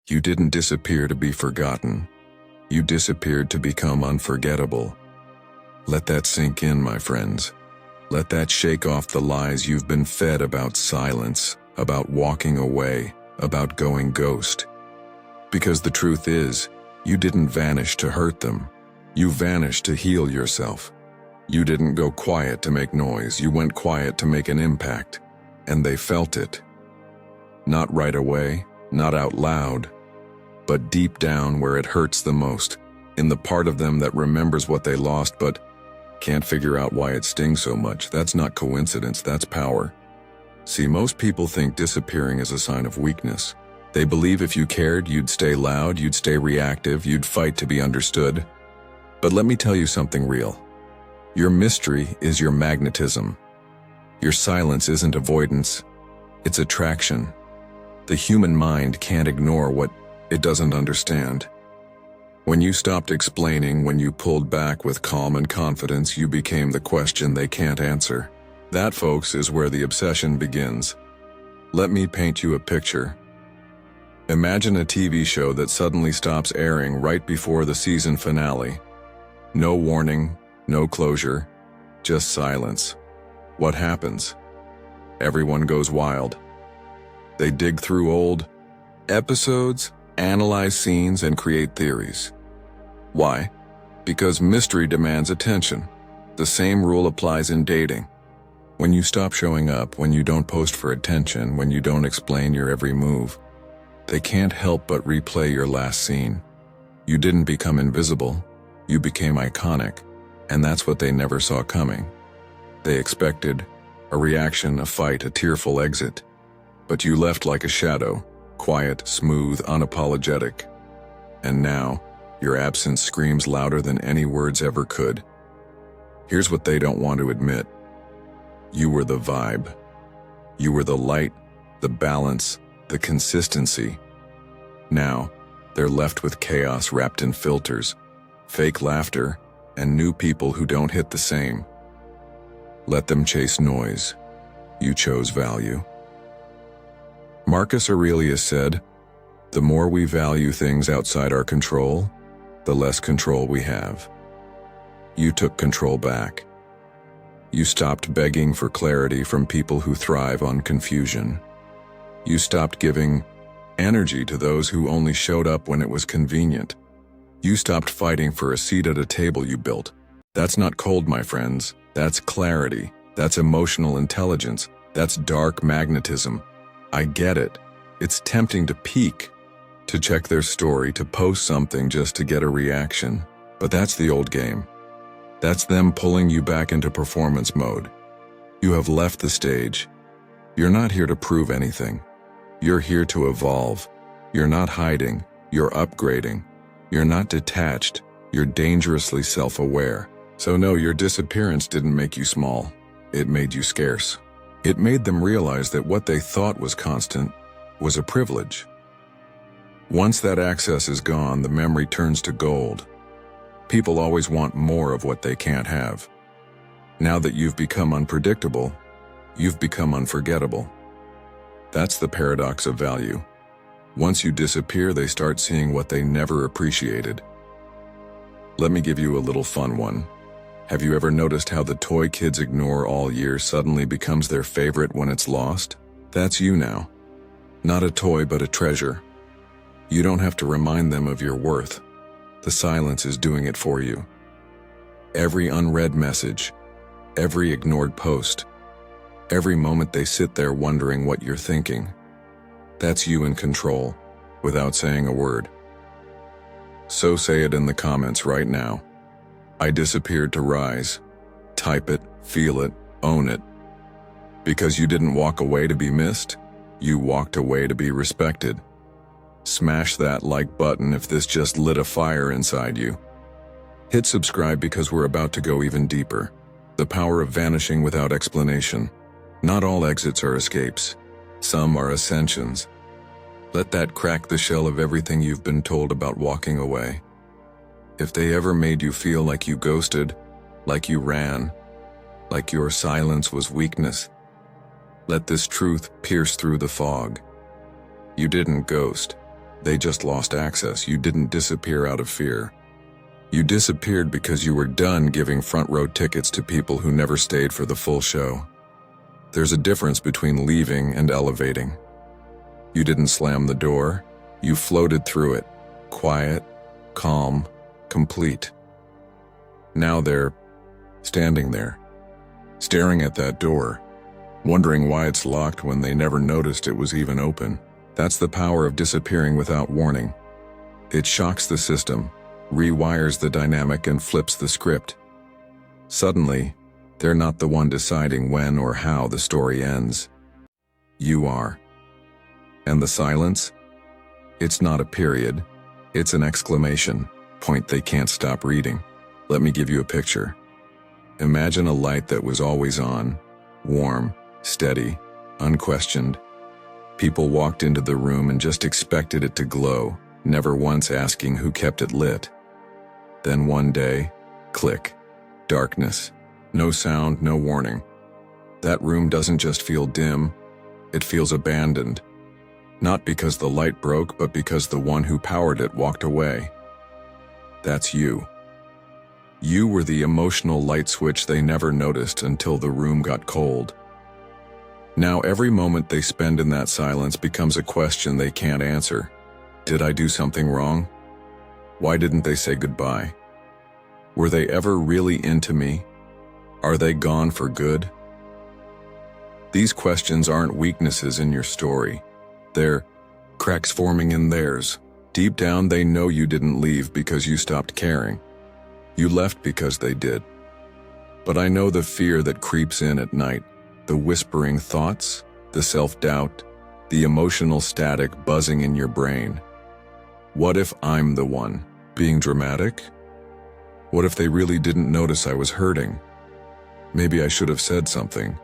You didn't disappear to be forgotten. You disappeared to become unforgettable. Let that sink in, my friends. Let that shake off the lies you've been fed about silence, about walking away, about going ghost. Because the truth is, you didn't vanish to hurt them. You vanished to heal yourself. You didn't go quiet to make noise. You went quiet to make an impact. And they felt it. Not right away, not out loud, but deep down where it hurts the most, in the part of them that remembers what they lost but can't figure out why it stings so much. That's not coincidence, that's power. See, most people think disappearing is a sign of weakness. They believe if you cared, you'd stay loud, you'd stay reactive, you'd fight to be understood. But let me tell you something real. Your mystery is your magnetism. Your silence isn't avoidance, it's attraction. The human mind can't ignore what it doesn't understand. When you stopped explaining, when you pulled back with calm and confidence, you became the question they can't answer. That, folks, is where the obsession begins. Let me paint you a picture. Imagine a TV show that suddenly stops airing right before the season finale. No warning, no closure, just silence. What happens? Everyone goes wild. They dig through old episodes, analyze scenes, and create theories. Why? Because mystery demands attention. The same rule applies in dating. When you stop showing up, when you don't post for attention, when you don't explain your every move, they can't help but replay your last scene. You didn't become invisible, you became iconic, and that's what they never saw coming. They expected a reaction, a fight, a tearful exit. But you left like a shadow, quiet, smooth, unapologetic. And now, your absence screams louder than any words ever could. Here's what they don't want to admit. You were the vibe. You were the light, the balance, the consistency. Now, they're left with chaos wrapped in filters, fake laughter, and new people who don't hit the same. Let them chase noise. You chose value. Marcus Aurelius said, "The more we value things outside our control, the less control we have." You took control back. You stopped begging for clarity from people who thrive on confusion. You stopped giving energy to those who only showed up when it was convenient. You stopped fighting for a seat at a table you built. That's not cold, my friends. That's clarity. That's emotional intelligence. That's dark magnetism. I get it. It's tempting to peek, to check their story, to post something just to get a reaction. But that's the old game. That's them pulling you back into performance mode. You have left the stage. You're not here to prove anything. You're here to evolve. You're not hiding. You're upgrading. You're not detached. You're dangerously self-aware. So no, your disappearance didn't make you small. It made you scarce. It made them realize that what they thought was constant was a privilege. Once that access is gone, the memory turns to gold. People always want more of what they can't have. Now that you've become unpredictable, you've become unforgettable. That's the paradox of value. Once you disappear, they start seeing what they never appreciated. Let me give you a little fun one. Have you ever noticed how the toy kids ignore all year suddenly becomes their favorite when it's lost? That's you now. Not a toy, but a treasure. You don't have to remind them of your worth. The silence is doing it for you. Every unread message, every ignored post, every moment they sit there wondering what you're thinking. That's you in control, without saying a word. So say it in the comments right now. I disappeared to rise. Type it, feel it, own it. Because you didn't walk away to be missed, you walked away to be respected. Smash that like button if this just lit a fire inside you. Hit subscribe because we're about to go even deeper. The power of vanishing without explanation. Not all exits are escapes. Some are ascensions. Let that crack the shell of everything you've been told about walking away. If they ever made you feel like you ghosted, like you ran, like your silence was weakness, let this truth pierce through the fog. You didn't ghost. They just lost access. You didn't disappear out of fear. You disappeared because you were done giving front row tickets to people who never stayed for the full show. There's a difference between leaving and elevating. You didn't slam the door. You floated through it, quiet, calm, complete. Now they're standing there, staring at that door, wondering why it's locked when they never noticed it was even open. That's the power of disappearing without warning. It shocks the system, rewires the dynamic, and flips the script. Suddenly, they're not the one deciding when or how the story ends. You are. And the silence? It's not a period. It's an exclamation point they can't stop reading. Let me give you a picture. Imagine a light that was always on, warm, steady, unquestioned. People walked into the room and just expected it to glow, never once asking who kept it lit. Then one day, click, darkness, no sound, no warning. That room doesn't just feel dim, it feels abandoned. Not because the light broke, but because the one who powered it walked away. That's you. You were the emotional light switch they never noticed until the room got cold. Now every moment they spend in that silence becomes a question they can't answer. Did I do something wrong? Why didn't they say goodbye? Were they ever really into me? Are they gone for good? These questions aren't weaknesses in your story. They're cracks forming in theirs. Deep down they know you didn't leave because you stopped caring. You left because they did. But I know the fear that creeps in at night, the whispering thoughts, the self-doubt, the emotional static buzzing in your brain. What if I'm the one being dramatic? What if they really didn't notice I was hurting? Maybe I should have said something.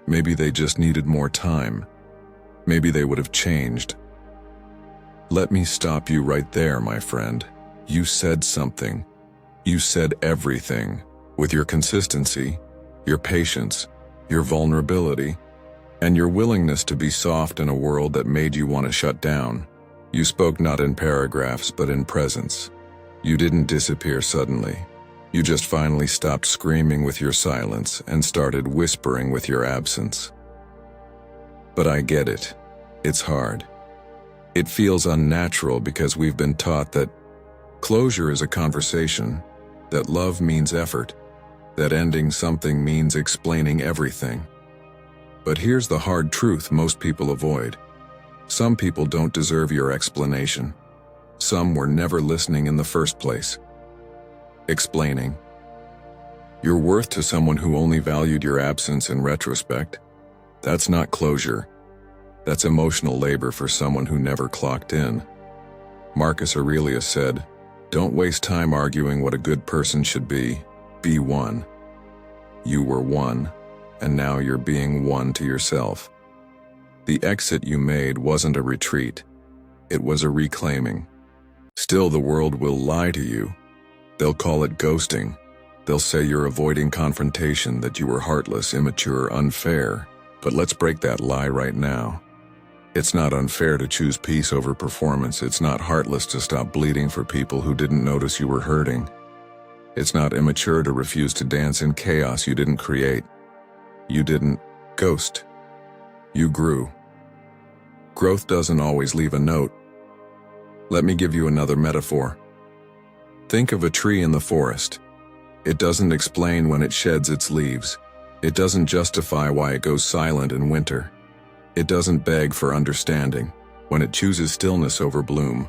Maybe they just needed more time. Maybe they would have changed. Let me stop you right there, my friend. You said something. You said everything. With your consistency, your patience, your vulnerability, and your willingness to be soft in a world that made you want to shut down. You spoke not in paragraphs, but in presence. You didn't disappear suddenly. You just finally stopped screaming with your silence and started whispering with your absence. But I get it. It's hard. It feels unnatural because we've been taught that closure is a conversation, that love means effort, that ending something means explaining everything. But here's the hard truth most people avoid. Some people don't deserve your explanation. Some were never listening in the first place. Explaining your worth to someone who only valued your absence in retrospect, that's not closure. That's emotional labor for someone who never clocked in. Marcus Aurelius said, "Don't waste time arguing what a good person should be. Be one." You were one, and now you're being one to yourself. The exit you made wasn't a retreat. It was a reclaiming. Still, the world will lie to you. They'll call it ghosting. They'll say you're avoiding confrontation, that you were heartless, immature, unfair. But let's break that lie right now. It's not unfair to choose peace over performance. It's not heartless to stop bleeding for people who didn't notice you were hurting. It's not immature to refuse to dance in chaos you didn't create. You didn't ghost. You grew. Growth doesn't always leave a note. Let me give you another metaphor. Think of a tree in the forest. It doesn't explain when it sheds its leaves. It doesn't justify why it goes silent in winter. It doesn't beg for understanding when it chooses stillness over bloom.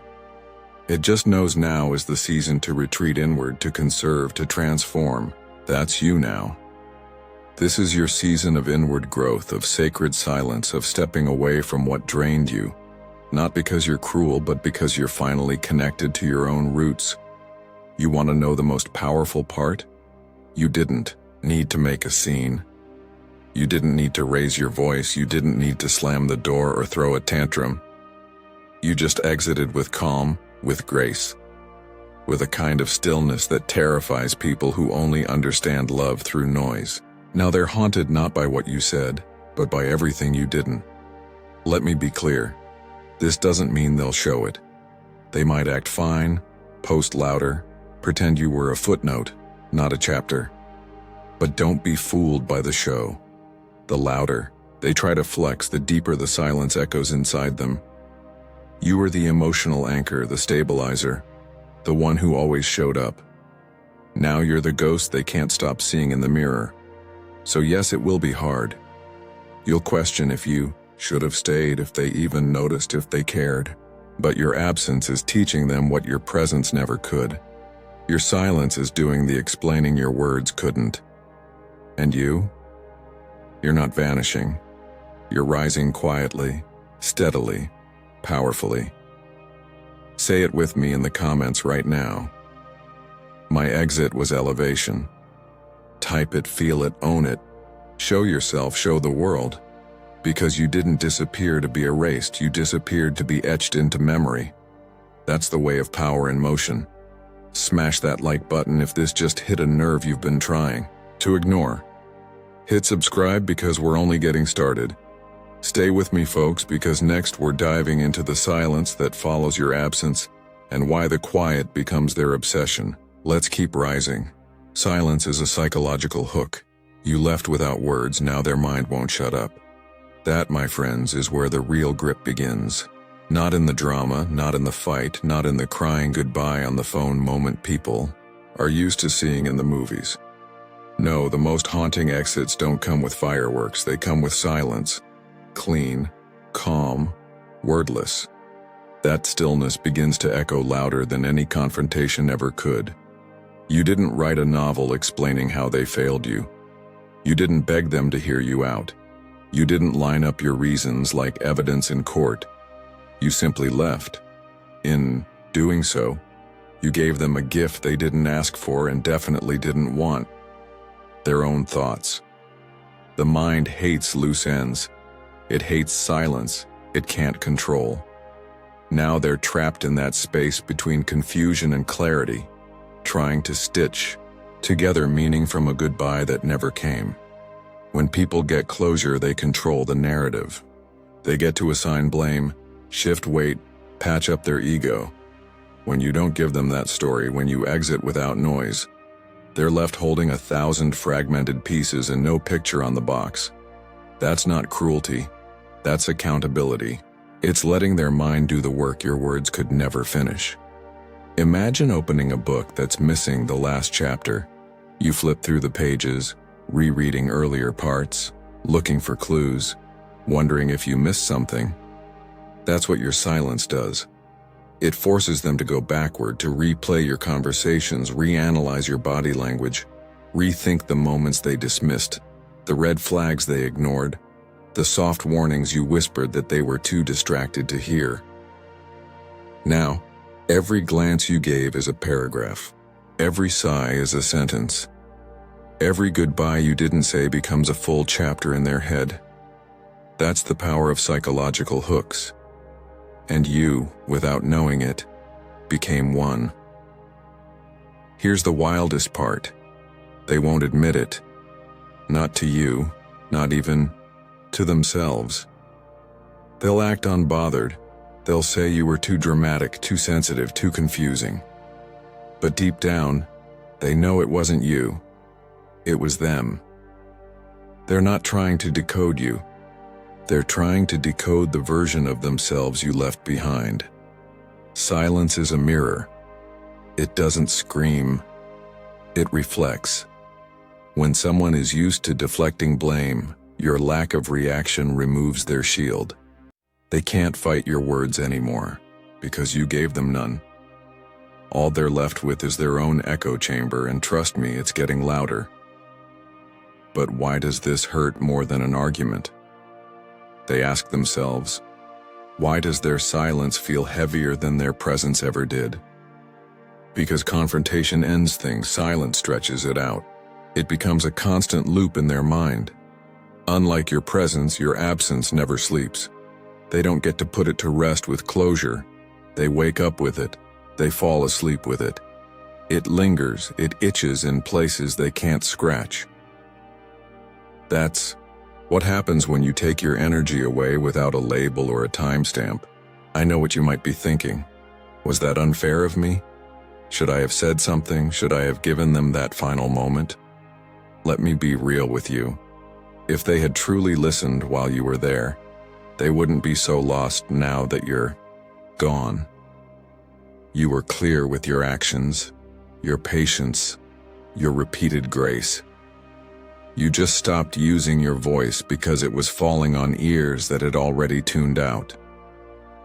It just knows now is the season to retreat inward, to conserve, to transform. That's you now. This is your season of inward growth, of sacred silence, of stepping away from what drained you. Not because you're cruel, but because you're finally connected to your own roots. You want to know the most powerful part? You didn't need to make a scene. You didn't need to raise your voice. You didn't need to slam the door or throw a tantrum. You just exited with calm, with grace, with a kind of stillness that terrifies people who only understand love through noise. Now they're haunted not by what you said, but by everything you didn't. Let me be clear. This doesn't mean they'll show it. They might act fine, post louder, pretend you were a footnote, not a chapter. But don't be fooled by the show. The louder they try to flex, the deeper the silence echoes inside them. You were the emotional anchor, the stabilizer, the one who always showed up. Now you're the ghost they can't stop seeing in the mirror. So yes, it will be hard. You'll question if you should have stayed, if they even noticed, if they cared. But your absence is teaching them what your presence never could. Your silence is doing the explaining your words couldn't. And you're not vanishing. You're rising quietly, steadily, powerfully. Say it with me in the comments right now. My exit was elevation. Type it, feel it, own it. Show yourself, show the world. Because you didn't disappear to be erased, you disappeared to be etched into memory. That's the way of power in motion. Smash that like button if this just hit a nerve you've been trying to ignore. Hit subscribe because we're only getting started. Stay with me, folks, because next we're diving into the silence that follows your absence and why the quiet becomes their obsession. Let's keep rising. Silence is a psychological hook. You left without words, now their mind won't shut up. That, my friends, is where the real grip begins. Not in the drama, not in the fight, not in the crying goodbye on the phone moment people are used to seeing in the movies. No, the most haunting exits don't come with fireworks, they come with silence. Clean, calm, wordless. That stillness begins to echo louder than any confrontation ever could. You didn't write a novel explaining how they failed you. You didn't beg them to hear you out. You didn't line up your reasons like evidence in court. You simply left. In doing so, you gave them a gift they didn't ask for and definitely didn't want. Their own thoughts. The mind hates loose ends. It hates silence it can't control. Now they're trapped in that space between confusion and clarity, trying to stitch together meaning from a goodbye that never came. When people get closure, they control the narrative. They get to assign blame, shift weight, patch up their ego. When you don't give them that story, when you exit without noise, they're left holding 1,000 fragmented pieces and no picture on the box. That's not cruelty. That's accountability. It's letting their mind do the work your words could never finish. Imagine opening a book that's missing the last chapter. You flip through the pages, rereading earlier parts, looking for clues, wondering if you missed something. That's what your silence does. It forces them to go backward, to replay your conversations, reanalyze your body language, rethink the moments they dismissed, the red flags they ignored, the soft warnings you whispered that they were too distracted to hear. Now, every glance you gave is a paragraph. Every sigh is a sentence. Every goodbye you didn't say becomes a full chapter in their head. That's the power of psychological hooks. And you, without knowing it, became one. Here's the wildest part. They won't admit it. Not to you, not even to themselves. They'll act unbothered. They'll say you were too dramatic, too sensitive, too confusing. But deep down, they know it wasn't you. It was them. They're not trying to decode you. They're trying to decode the version of themselves you left behind. Silence is a mirror. It doesn't scream. It reflects. When someone is used to deflecting blame, your lack of reaction removes their shield. They can't fight your words anymore, because you gave them none. All they're left with is their own echo chamber, and trust me, it's getting louder. But why does this hurt more than an argument? They ask themselves, why does their silence feel heavier than their presence ever did? Because confrontation ends things, silence stretches it out. It becomes a constant loop in their mind. Unlike your presence, your absence never sleeps. They don't get to put it to rest with closure. They wake up with it. They fall asleep with it. It lingers, it itches in places they can't scratch. That's what happens when you take your energy away without a label or a timestamp. I know what you might be thinking. Was that unfair of me? Should I have said something? Should I have given them that final moment? Let me be real with you. If they had truly listened while you were there, they wouldn't be so lost now that you're gone. You were clear with your actions, your patience, your repeated grace. You just stopped using your voice because it was falling on ears that had already tuned out.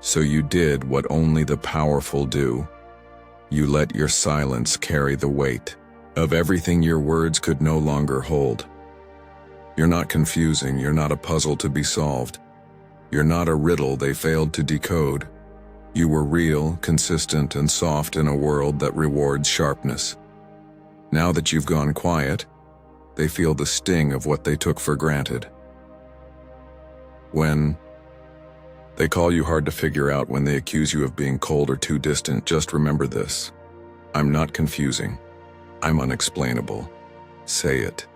So you did what only the powerful do. You let your silence carry the weight of everything your words could no longer hold. You're not confusing, you're not a puzzle to be solved. You're not a riddle they failed to decode. You were real, consistent, and soft in a world that rewards sharpness. Now that you've gone quiet, they feel the sting of what they took for granted. When they call you hard to figure out, when they accuse you of being cold or too distant, just remember this. I'm not confusing. I'm unexplainable. Say it.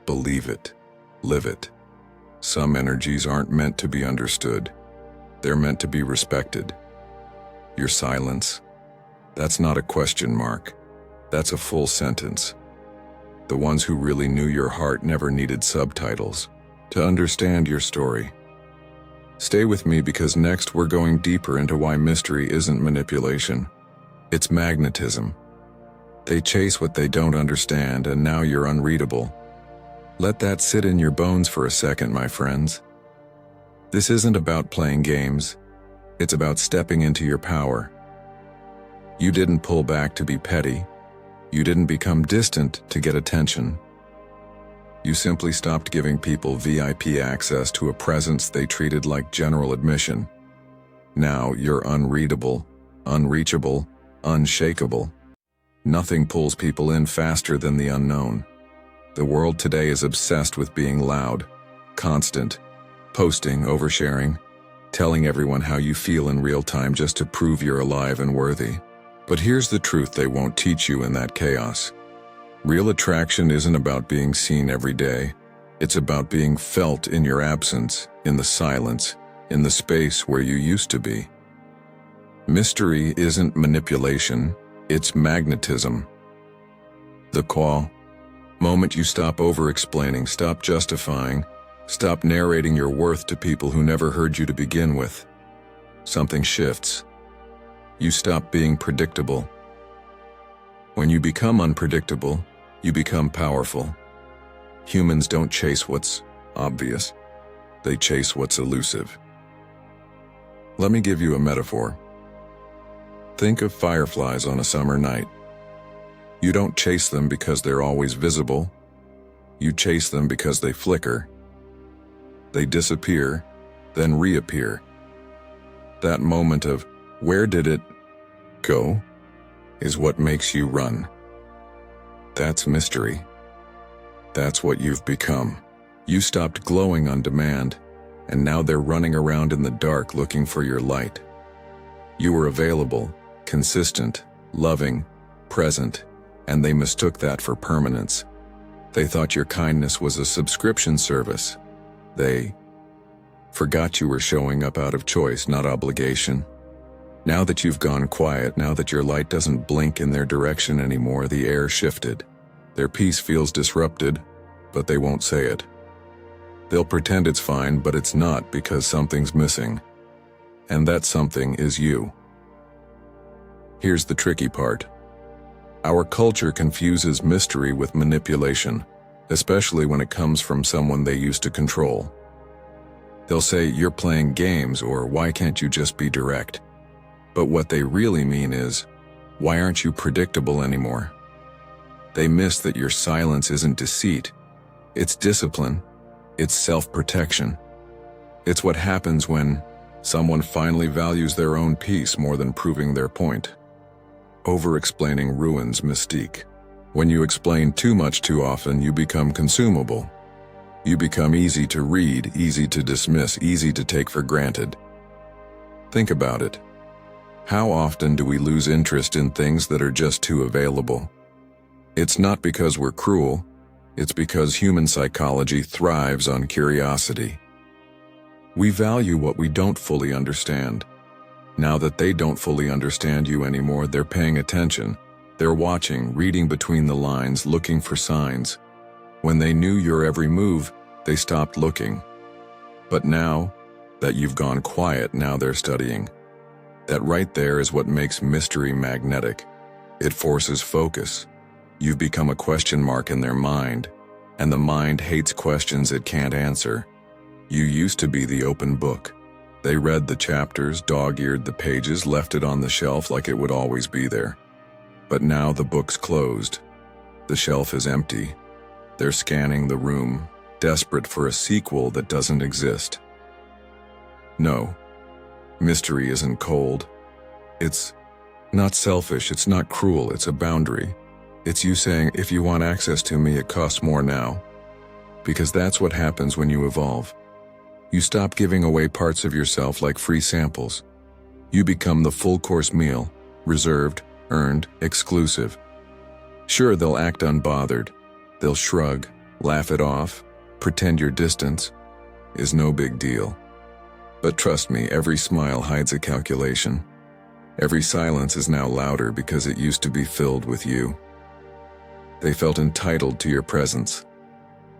Believe it. Live it. Some energies aren't meant to be understood. They're meant to be respected. Your silence, that's not a question mark. That's a full sentence. The ones who really knew your heart never needed subtitles to understand your story. Stay with me, because next we're going deeper into why mystery isn't manipulation. It's magnetism. They chase what they don't understand, and now you're unreadable. Let that sit in your bones for a second, my friends. This isn't about playing games. It's about stepping into your power. You didn't pull back to be petty. You didn't become distant to get attention. You simply stopped giving people VIP access to a presence they treated like general admission. Now you're unreadable, unreachable, unshakable. Nothing pulls people in faster than the unknown. The world today is obsessed with being loud, constant, posting, oversharing, telling everyone how you feel in real time just to prove you're alive and worthy. But here's the truth they won't teach you in that chaos. Real attraction isn't about being seen every day. It's about being felt in your absence, in the silence, in the space where you used to be. Mystery isn't manipulation, it's magnetism. The moment you stop over-explaining, stop justifying, stop narrating your worth to people who never heard you to begin with, something shifts. You stop being predictable. When you become unpredictable, you become powerful. Humans don't chase what's obvious. They chase what's elusive. Let me give you a metaphor. Think of fireflies on a summer night. You don't chase them because they're always visible. You chase them because they flicker. They disappear, then reappear. That moment of, where did it go, is what makes you run. That's mystery. That's what you've become. You stopped glowing on demand, and now they're running around in the dark looking for your light. You were available, consistent, loving, present, and they mistook that for permanence. They thought your kindness was a subscription service. They forgot you were showing up out of choice, not obligation. Now that you've gone quiet, now that your light doesn't blink in their direction anymore, the air shifted. Their peace feels disrupted, but they won't say it. They'll pretend it's fine, but it's not, because something's missing. And that something is you. Here's the tricky part. Our culture confuses mystery with manipulation, especially when it comes from someone they used to control. They'll say, you're playing games, or why can't you just be direct? But what they really mean is, why aren't you predictable anymore? They miss that your silence isn't deceit. It's discipline. It's self-protection. It's what happens when someone finally values their own peace more than proving their point. Over-explaining ruins mystique. When you explain too much too often, you become consumable. You become easy to read, easy to dismiss, easy to take for granted. Think about it. How often do we lose interest in things that are just too available? It's not because we're cruel. It's because human psychology thrives on curiosity. We value what we don't fully understand. Now that they don't fully understand you anymore, they're paying attention. They're watching, reading between the lines, looking for signs. When they knew your every move, they stopped looking. But now that you've gone quiet, now they're studying. That right there is what makes mystery magnetic. It forces focus. You've become a question mark in their mind, and the mind hates questions it can't answer. You used to be the open book. They read the chapters, dog-eared the pages, left it on the shelf like it would always be there. But now the book's closed. The shelf is empty. They're scanning the room, desperate for a sequel that doesn't exist. No, mystery isn't cold. It's not selfish, it's not cruel, it's a boundary. It's you saying, if you want access to me, it costs more now. Because that's what happens when you evolve. You stop giving away parts of yourself like free samples. You become the full-course meal, reserved, earned, exclusive. Sure, they'll act unbothered. They'll shrug, laugh it off, pretend your distance is no big deal. But trust me, every smile hides a calculation. Every silence is now louder because it used to be filled with you. They felt entitled to your presence.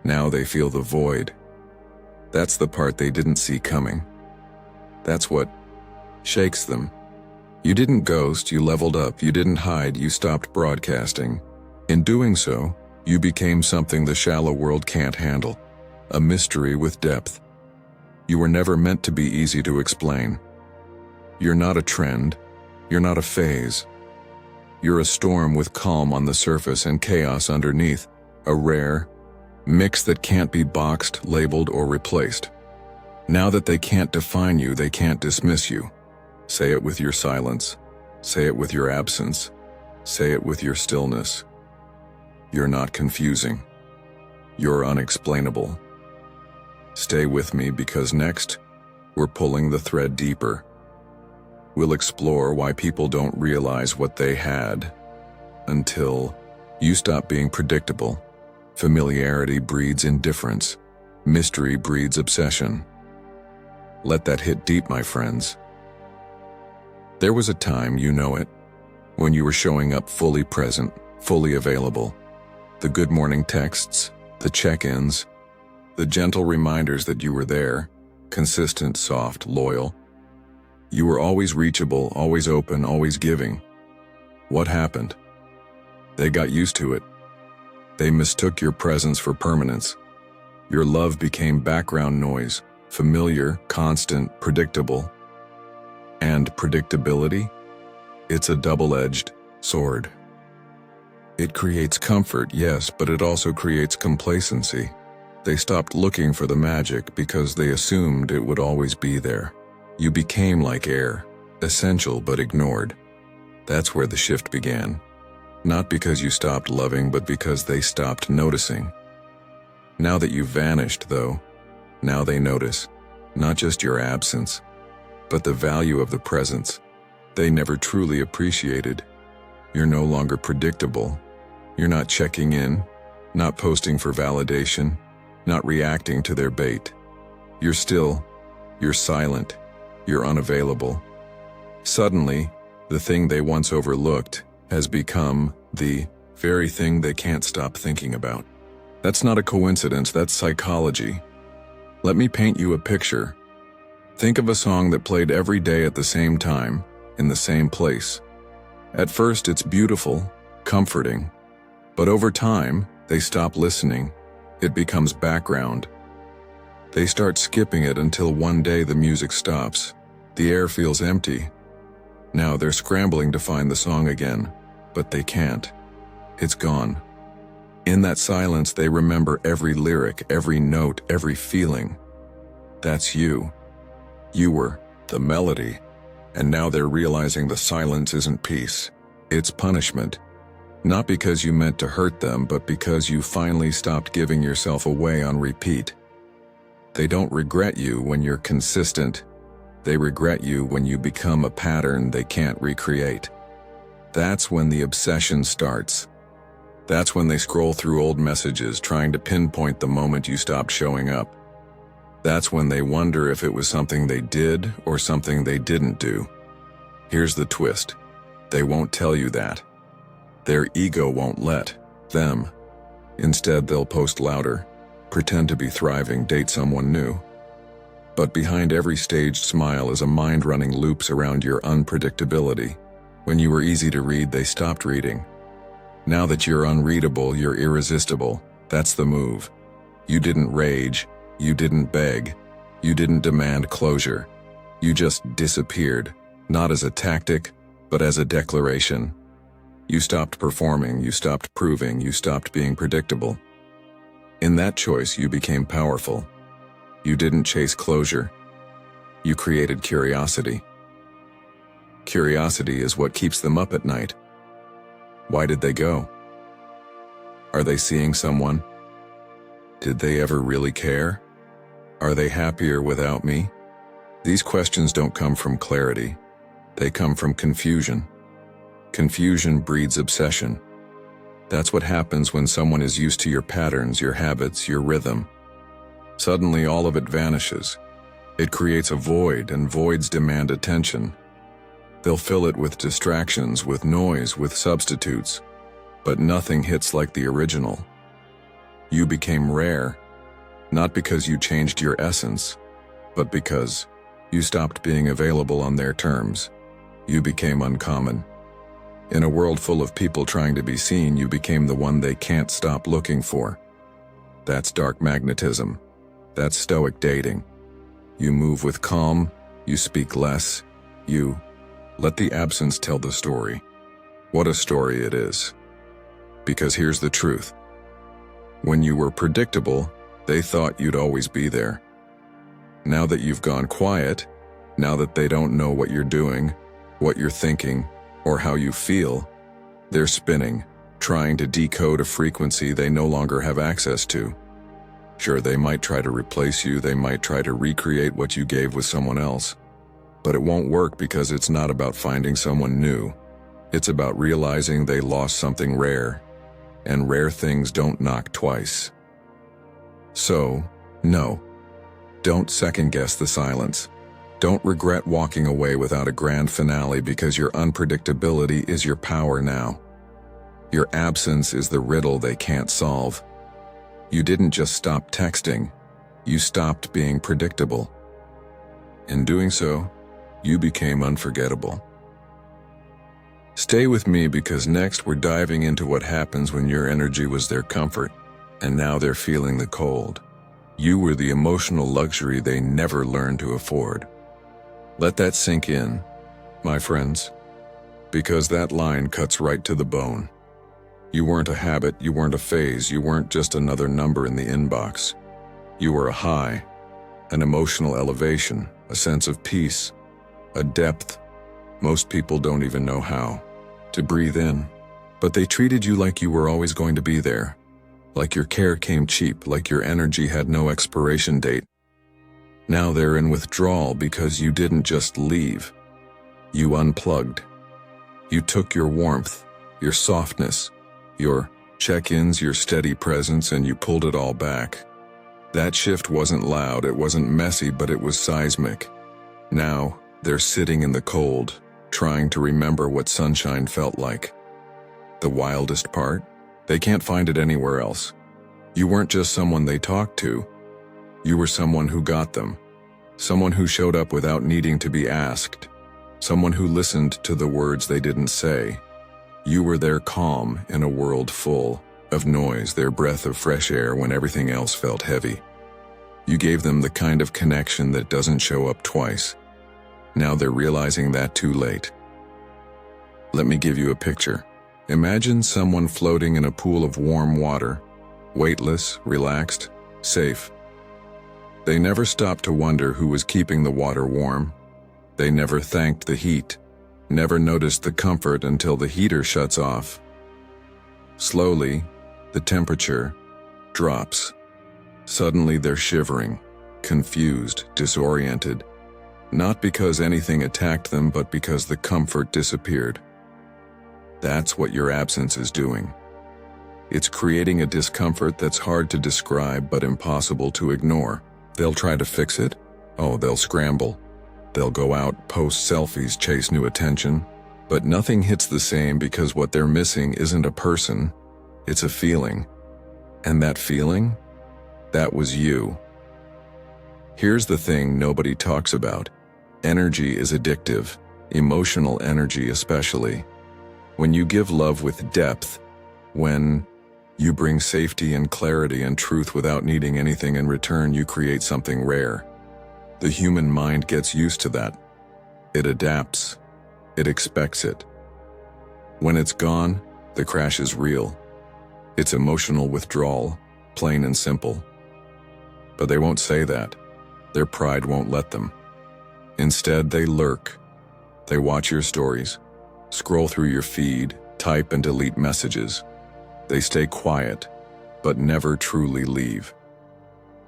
Now they feel the void. That's the part they didn't see coming. That's what shakes them. You didn't ghost, you leveled up, you didn't hide, you stopped broadcasting. In doing so, you became something the shallow world can't handle, a mystery with depth. You were never meant to be easy to explain. You're not a trend, you're not a phase. You're a storm with calm on the surface and chaos underneath, a rare mix that can't be boxed, labeled, or replaced. Now that they can't define you, they can't dismiss you. Say it with your silence. Say it with your absence. Say it with your stillness. You're not confusing. You're unexplainable. Stay with me because next, we're pulling the thread deeper. We'll explore why people don't realize what they had until you stop being predictable. Familiarity breeds indifference. Mystery breeds obsession. Let that hit deep, my friends. There was a time, you know it, when you were showing up fully present, fully available. The good morning texts, the check-ins, the gentle reminders that you were there, consistent, soft, loyal. You were always reachable, always open, always giving. What happened? They got used to it. They mistook your presence for permanence. Your love became background noise, familiar, constant, predictable. And predictability? It's a double-edged sword. It creates comfort, yes, but it also creates complacency. They stopped looking for the magic because they assumed it would always be there. You became like air, essential but ignored. That's where the shift began. Not because you stopped loving, but because they stopped noticing. Now that you've vanished, though, now they notice, not just your absence, but the value of the presence they never truly appreciated. You're no longer predictable. You're not checking in, not posting for validation, not reacting to their bait. You're still, you're silent, you're unavailable. Suddenly, the thing they once overlooked has become the very thing they can't stop thinking about. That's not a coincidence, that's psychology. Let me paint you a picture. Think of a song that played every day at the same time, in the same place. At first, it's beautiful, comforting, but over time, they stop listening. It becomes background. They start skipping it until one day the music stops. The air feels empty. Now they're scrambling to find the song again, but they can't. It's gone. In that silence, they remember every lyric, every note, every feeling. That's you. You were the melody, and now they're realizing the silence isn't peace. It's punishment. Not because you meant to hurt them, but because you finally stopped giving yourself away on repeat. They don't regret you when you're consistent. They regret you when you become a pattern they can't recreate. That's when the obsession starts. That's when they scroll through old messages trying to pinpoint the moment you stopped showing up. That's when they wonder if it was something they did or something they didn't do. Here's the twist. They won't tell you that. Their ego won't let them. Instead, they'll post louder, pretend to be thriving, date someone new. But behind every staged smile is a mind running loops around your unpredictability. When you were easy to read, they stopped reading. Now that you're unreadable, you're irresistible. That's the move. You didn't rage, you didn't beg, you didn't demand closure. You just disappeared, not as a tactic, but as a declaration. You stopped performing, you stopped proving, you stopped being predictable. In that choice, you became powerful. You didn't chase closure. You created curiosity. Curiosity is what keeps them up at night. Why did they go? Are they seeing someone? Did they ever really care? Are they happier without me? These questions don't come from clarity. They come from confusion. Confusion breeds obsession. That's what happens when someone is used to your patterns, your habits, your rhythm. Suddenly all of it vanishes. It creates a void, and voids demand attention. They'll fill it with distractions, with noise, with substitutes. But nothing hits like the original. You became rare, not because you changed your essence, but because you stopped being available on their terms. You became uncommon. In a world full of people trying to be seen, you became the one they can't stop looking for. That's dark magnetism. That's stoic dating. You move with calm, you speak less, you let the absence tell the story. What a story it is. Because here's the truth. When you were predictable, they thought you'd always be there. Now that you've gone quiet, now that they don't know what you're doing, what you're thinking, or how you feel, they're spinning, trying to decode a frequency they no longer have access to. Sure, they might try to replace you, they might try to recreate what you gave with someone else. But it won't work because it's not about finding someone new. It's about realizing they lost something rare. And rare things don't knock twice. So, no. Don't second-guess the silence. Don't regret walking away without a grand finale because your unpredictability is your power now. Your absence is the riddle they can't solve. You didn't just stop texting, you stopped being predictable. In doing so, you became unforgettable. Stay with me because next we're diving into what happens when your energy was their comfort, and now they're feeling the cold. You were the emotional luxury they never learned to afford. Let that sink in, my friends, because that line cuts right to the bone. You weren't a habit, you weren't a phase, you weren't just another number in the inbox. You were a high, an emotional elevation, a sense of peace, a depth most people don't even know how to breathe in. But they treated you like you were always going to be there, like your care came cheap, like your energy had no expiration date. Now they're in withdrawal because you didn't just leave. You unplugged. You took your warmth, your softness, your check-ins, your steady presence, and you pulled it all back. That shift wasn't loud, it wasn't messy, but it was seismic. Now, they're sitting in the cold, trying to remember what sunshine felt like. The wildest part? They can't find it anywhere else. You weren't just someone they talked to. You were someone who got them. Someone who showed up without needing to be asked. Someone who listened to the words they didn't say. You were their calm in a world full of noise, their breath of fresh air when everything else felt heavy. You gave them the kind of connection that doesn't show up twice. Now they're realizing that too late. Let me give you a picture. Imagine someone floating in a pool of warm water, weightless, relaxed, safe. They never stopped to wonder who was keeping the water warm. They never thanked the heat, never noticed the comfort until the heater shuts off. Slowly, the temperature drops. Suddenly they're shivering, confused, disoriented, not because anything attacked them, but because the comfort disappeared. That's what your absence is doing. It's creating a discomfort that's hard to describe but impossible to ignore. They'll try to fix it. Oh, they'll scramble. They'll go out, post selfies, chase new attention, but nothing hits the same because what they're missing isn't a person, it's a feeling. And that feeling? That was you. Here's the thing nobody talks about. Energy is addictive, emotional energy especially. When you give love with depth, when you bring safety and clarity and truth without needing anything in return, you create something rare. The human mind gets used to that. It adapts. It expects it. When it's gone, the crash is real. It's emotional withdrawal, plain and simple. But they won't say that. Their pride won't let them. Instead, they lurk. They watch your stories, scroll through your feed, type and delete messages. They stay quiet, but never truly leave.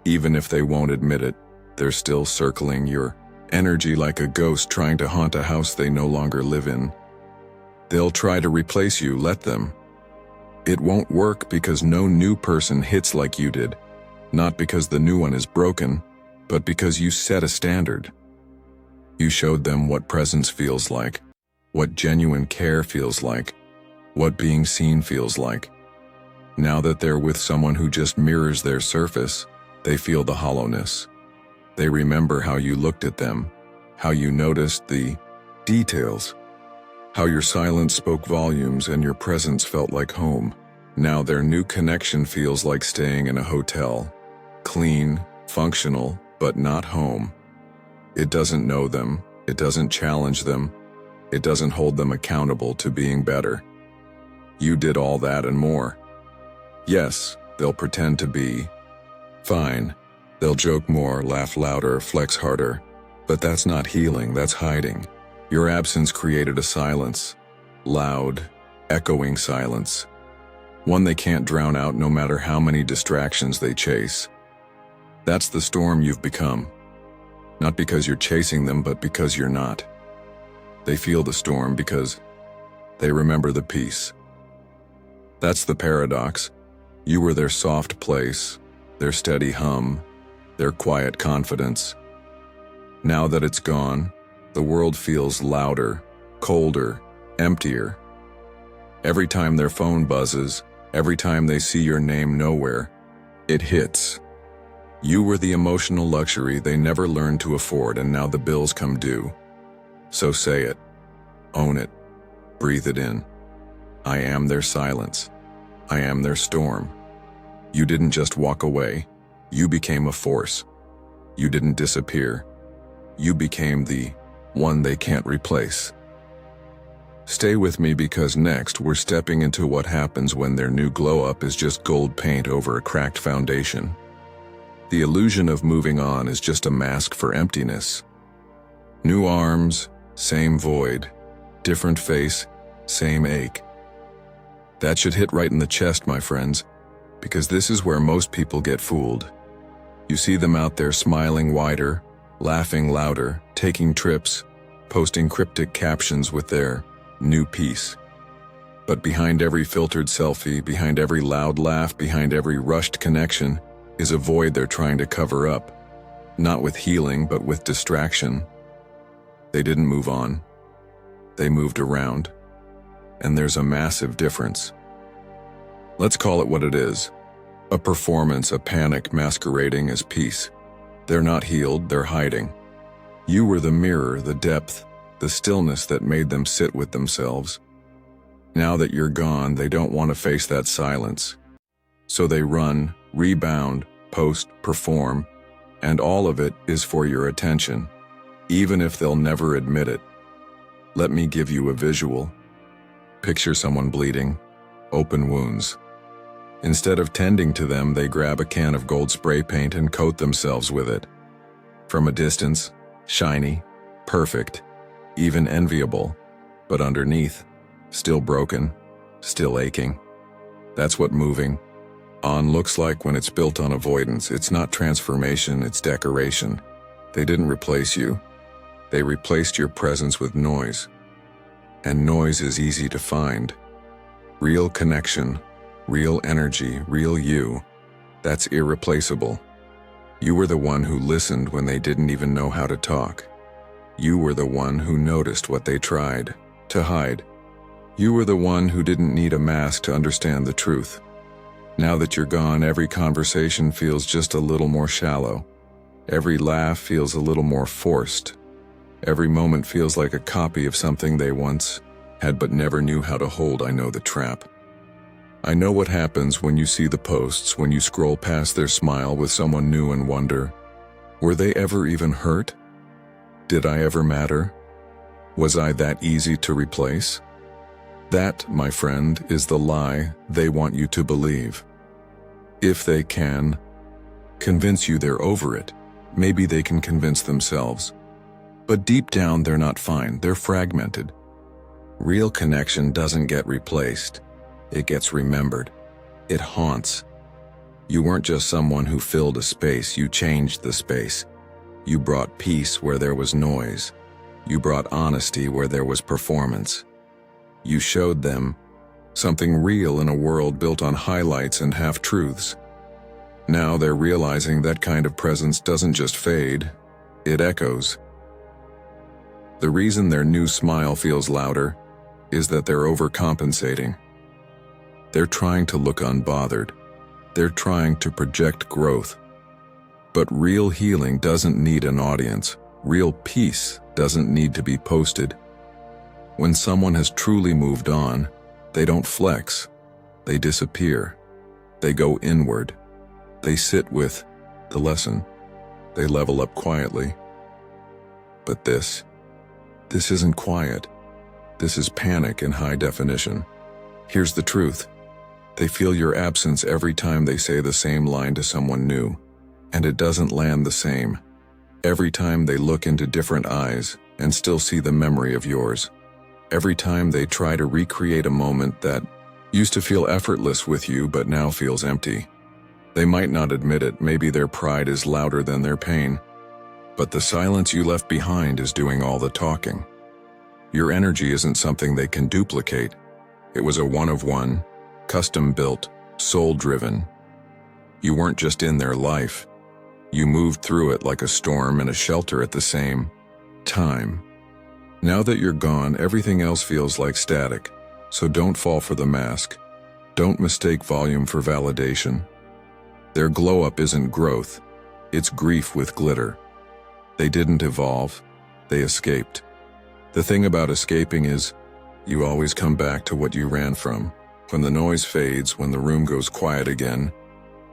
Even if they won't admit it, they're still circling your energy like a ghost trying to haunt a house they no longer live in. They'll try to replace you, let them. It won't work because no new person hits like you did, not because the new one is broken, but because you set a standard. You showed them what presence feels like, what genuine care feels like, what being seen feels like. Now that they're with someone who just mirrors their surface, they feel the hollowness. They remember how you looked at them, how you noticed the details, how your silence spoke volumes and your presence felt like home. Now their new connection feels like staying in a hotel. Clean, functional, but not home. It doesn't know them, it doesn't challenge them, it doesn't hold them accountable to being better. You did all that and more. Yes, they'll pretend to be fine. They'll joke more, laugh louder, flex harder. But that's not healing, that's hiding. Your absence created a silence. Loud, echoing silence. One they can't drown out no matter how many distractions they chase. That's the storm you've become. Not because you're chasing them, but because you're not. They feel the storm because they remember the peace. That's the paradox. You were their soft place, their steady hum, their quiet confidence. Now that it's gone, the world feels louder, colder, emptier. Every time their phone buzzes, every time they see your name nowhere, it hits. You were the emotional luxury they never learned to afford, and now the bills come due. So say it, own it, breathe it in. I am their silence. I am their storm. You didn't just walk away. You became a force. You didn't disappear. You became the one they can't replace. Stay with me because next we're stepping into what happens when their new glow-up is just gold paint over a cracked foundation. The illusion of moving on is just a mask for emptiness. New arms, same void. Different face, same ache. That should hit right in the chest, my friends, because this is where most people get fooled. You see them out there smiling wider, laughing louder, taking trips, posting cryptic captions with their new piece. But behind every filtered selfie, behind every loud laugh, behind every rushed connection, is a void they're trying to cover up. Not with healing, but with distraction. They didn't move on. They moved around. And there's a massive difference. Let's call it what it is. A performance, a panic masquerading as peace. They're not healed, they're hiding. You were the mirror, the depth, the stillness that made them sit with themselves. Now that you're gone, they don't want to face that silence. So they run, rebound, post, perform, and all of it is for your attention, even if they'll never admit it. Let me give you a visual. Picture someone bleeding, open wounds. Instead of tending to them, they grab a can of gold spray paint and coat themselves with it. From a distance, shiny, perfect, even enviable, but underneath, still broken, still aching. That's what moving on looks like when it's built on avoidance. It's not transformation, it's decoration. They didn't replace you. They replaced your presence with noise. And noise is easy to find. Real connection, real energy, real you, that's irreplaceable. You were the one who listened when they didn't even know how to talk. You were the one who noticed what they tried to hide. You were the one who didn't need a mask to understand the truth. Now that you're gone, every conversation feels just a little more shallow. Every laugh feels a little more forced. Every moment feels like a copy of something they once had but never knew how to hold. I know the trap. I know what happens when you see the posts, when you scroll past their smile with someone new and wonder, were they ever even hurt? Did I ever matter? Was I that easy to replace? That, my friend, is the lie they want you to believe. If they can convince you they're over it, maybe they can convince themselves. But deep down, they're not fine, they're fragmented. Real connection doesn't get replaced. It gets remembered. It haunts. You weren't just someone who filled a space, you changed the space. You brought peace where there was noise. You brought honesty where there was performance. You showed them something real in a world built on highlights and half-truths. Now they're realizing that kind of presence doesn't just fade, it echoes. The reason their new smile feels louder is that they're overcompensating. They're trying to look unbothered. They're trying to project growth. But real healing doesn't need an audience. Real peace doesn't need to be posted. When someone has truly moved on, they don't flex. They disappear. They go inward. They sit with the lesson. They level up quietly. But this isn't quiet. This is panic in high definition. Here's the truth. They feel your absence every time they say the same line to someone new, and it doesn't land the same. Every time they look into different eyes and still see the memory of yours. Every time they try to recreate a moment that used to feel effortless with you but now feels empty. They might not admit it, maybe their pride is louder than their pain, but the silence you left behind is doing all the talking. Your energy isn't something they can duplicate. It was a one-of-one, custom-built, soul-driven. You weren't just in their life. You moved through it like a storm and a shelter at the same time. Now that you're gone, everything else feels like static, so don't fall for the mask. Don't mistake volume for validation. Their glow-up isn't growth, it's grief with glitter. They didn't evolve, they escaped. The thing about escaping is, you always come back to what you ran from. When the noise fades, when the room goes quiet again,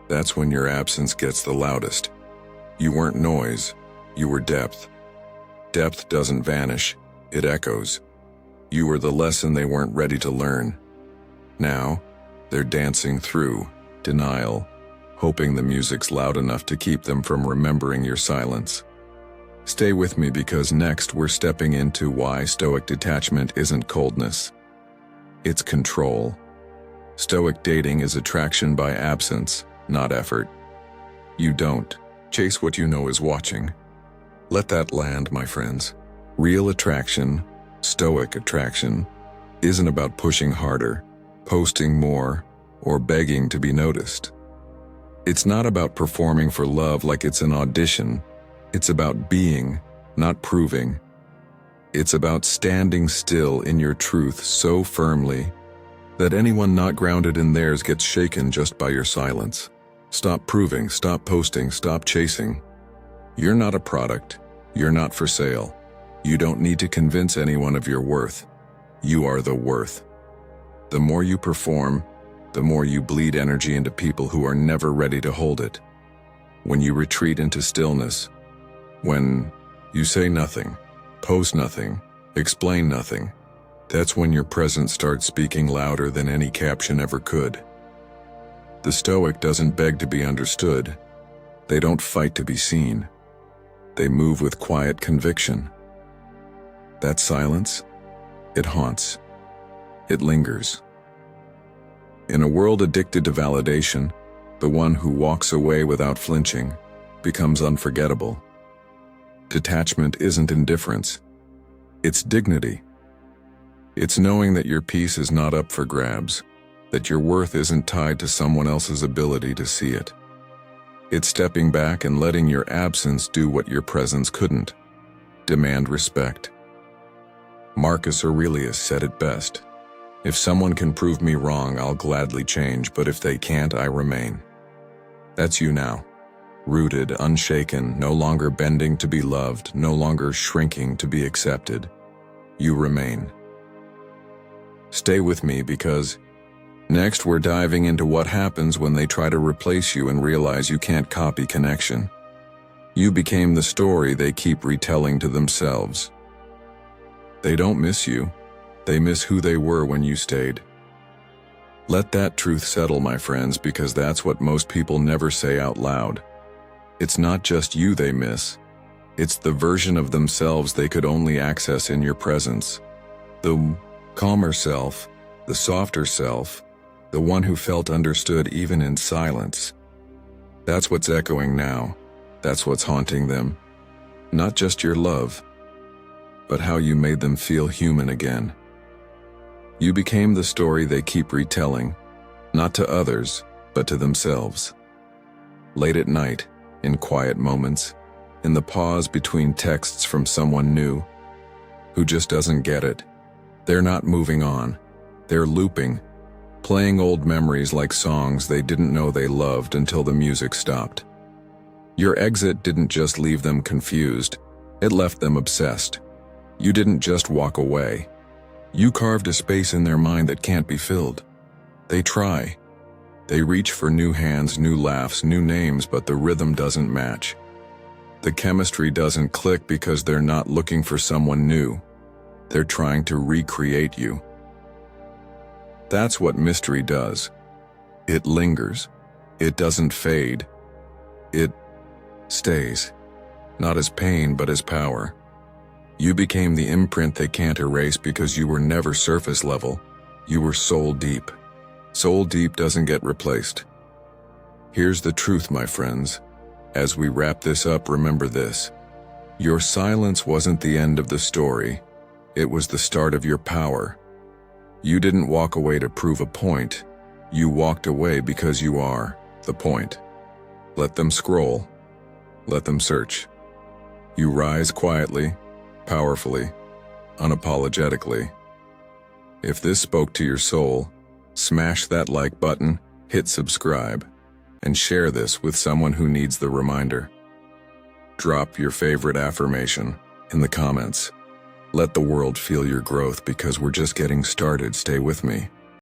that's when your absence gets the loudest. You weren't noise, you were depth. Depth doesn't vanish, it echoes. You were the lesson they weren't ready to learn. Now, they're dancing through denial, hoping the music's loud enough to keep them from remembering your silence. Stay with me because next we're stepping into why stoic detachment isn't coldness. It's control. Stoic dating is attraction by absence, not effort. You don't chase what you know is watching. Let that land, my friends. Real attraction, stoic attraction, isn't about pushing harder, posting more, or begging to be noticed. It's not about performing for love like it's an audition. It's about being, not proving. It's about standing still in your truth so firmly that anyone not grounded in theirs gets shaken just by your silence. Stop proving, stop posting, stop chasing. You're not a product. You're not for sale. You don't need to convince anyone of your worth. You are the worth. The more you perform, the more you bleed energy into people who are never ready to hold it. When you retreat into stillness, when you say nothing, post nothing, explain nothing, that's when your presence starts speaking louder than any caption ever could. The Stoic doesn't beg to be understood. They don't fight to be seen. They move with quiet conviction. That silence, it haunts. It lingers. In a world addicted to validation, the one who walks away without flinching becomes unforgettable. Detachment isn't indifference. It's dignity. It's knowing that your peace is not up for grabs, that your worth isn't tied to someone else's ability to see it. It's stepping back and letting your absence do what your presence couldn't. demand respect. Marcus Aurelius said it best. If someone can prove me wrong, I'll gladly change, but if they can't, I remain. That's you now. Rooted, unshaken, no longer bending to be loved, no longer shrinking to be accepted. You remain. Stay with me because next we're diving into what happens when they try to replace you and realize you can't copy connection. You became the story they keep retelling to themselves. They don't miss you. They miss who they were when you stayed. Let that truth settle, my friends, because that's what most people never say out loud. It's not just you they miss. It's the version of themselves they could only access in your presence. The calmer self, the softer self, the one who felt understood even in silence. That's what's echoing now. That's what's haunting them. Not just your love, but how you made them feel human again. You became the story they keep retelling, not to others, but to themselves. Late at night, in quiet moments, in the pause between texts from someone new, who just doesn't get it. They're not moving on. They're looping, playing old memories like songs they didn't know they loved until the music stopped. Your exit didn't just leave them confused, it left them obsessed. You didn't just walk away. You carved a space in their mind that can't be filled. They try. They reach for new hands, new laughs, new names, but the rhythm doesn't match. The chemistry doesn't click because they're not looking for someone new. They're trying to recreate you. That's what mystery does. It lingers. It doesn't fade. It stays. Not as pain, but as power. You became the imprint they can't erase because you were never surface level. You were soul deep. Soul deep doesn't get replaced. Here's the truth, my friends. As we wrap this up, remember this. Your silence wasn't the end of the story. It was the start of your power. You didn't walk away to prove a point. You walked away because you are the point. Let them scroll. Let them search. You rise quietly, powerfully, unapologetically. If this spoke to your soul, smash that like button, hit subscribe, and share this with someone who needs the reminder. Drop your favorite affirmation in the comments. Let the world feel your growth because we're just getting started. Stay with me.